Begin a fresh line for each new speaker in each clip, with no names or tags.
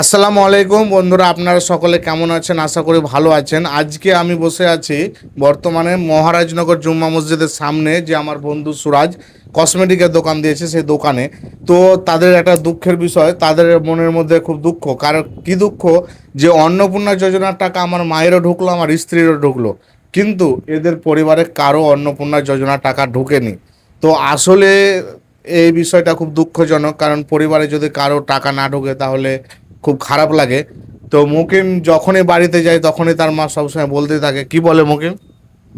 আসসালামু আলাইকুম বন্ধুরা, আপনারা সকলে কেমন আছেন? আশা করি ভালো আছেন। আজকে আমি বসে আছি বর্তমানে মহারাজনগর জুম্মা মসজিদের সামনে, যে আমার বন্ধু সুরাজ কসমেটিকের দোকান দিয়েছে সেই দোকানে। তো তাদের একটা দুঃখের বিষয়, তাদের মনের মধ্যে খুব দুঃখ। কারণ কি দুঃখ, যে অন্নপূর্ণা যোজনার টাকা আমার মায়েরও ঢুকলো, আমার স্ত্রীরও ঢুকলো, কিন্তু এদের পরিবারে কারো অন্নপূর্ণা যোজনার টাকা ঢুকেনি। তো আসলে এই বিষয়টা খুব দুঃখজনক, কারণ পরিবারে যদি কারো টাকা না ঢোকে তাহলে খুব খারাপ লাগে। তো মুকিম যখনই বাড়িতে যায় তখনই তার মা সবসময় বলতে থাকে, কি বলে মুকিম?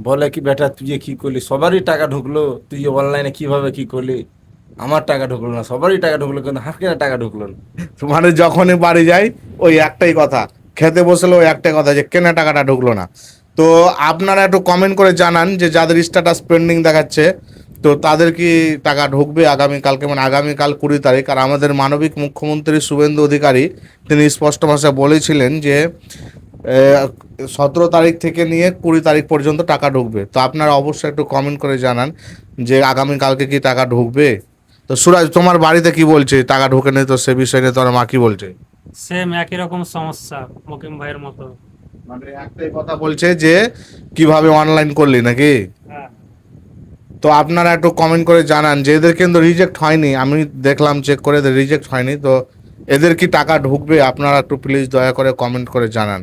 বলে কি বেটা, তুই যে কি করলি, সবারই টাকা ঢুকলো, তুই যে অনলাইনে কিভাবে কি করলি? আমার টাকা ঢুকলো না, সবারই টাকা ঢুকলো, কিন্তু হাফ টাকা ঢুকলো না।
মানে যখনই বাড়ি যায় ওই একটাই কথা, খেতে বসলে ওই একটাই কথা, যে কেনা টাকাটা ঢুকলো না। তো আপনারা একটু কমেন্ট করে জানান যে যাদের স্ট্যাটাস পেন্ডিং দেখাচ্ছে, তো তাদের কি টাকা ঢুকবে আগামীকালকে, মানে আগামীকাল 20 তারিখ। আর আমাদের মানবিক মুখ্যমন্ত্রী শুভেন্দু অধিকারী তিনি স্পষ্ট ভাষায় বলেছিলেন যে 17 তারিখ থেকে নিয়ে 20 তারিখ পর্যন্ত টাকা ঢুকবে। তো আপনারা অবশ্যই একটু কমেন্ট করে জানান যে আগামীকালকে কি টাকা ঢুকবে। তো সুরাজ, তোমার বাড়িতে কি বলছে? টাকা ঢোকে নেই তো সে বিষয় নিয়ে তোমার মা কি বলছে?
সেম একই রকম সমস্যা মকিম ভাইয়ের মতো।
মানে একটাই কথা বলছে যে কিভাবে অনলাইন করলি নাকি।
হ্যাঁ,
তো আপনারা একটু কমেন্ট করে জানান যে এদের কিন্তু রিজেক্ট হয়নি, আমি দেখলাম চেক করে এদের রিজেক্ট হয়নি। তো এদের কি টাকা ঢুকবে? আপনারা একটু প্লিজ দয়া করে কমেন্ট করে জানান।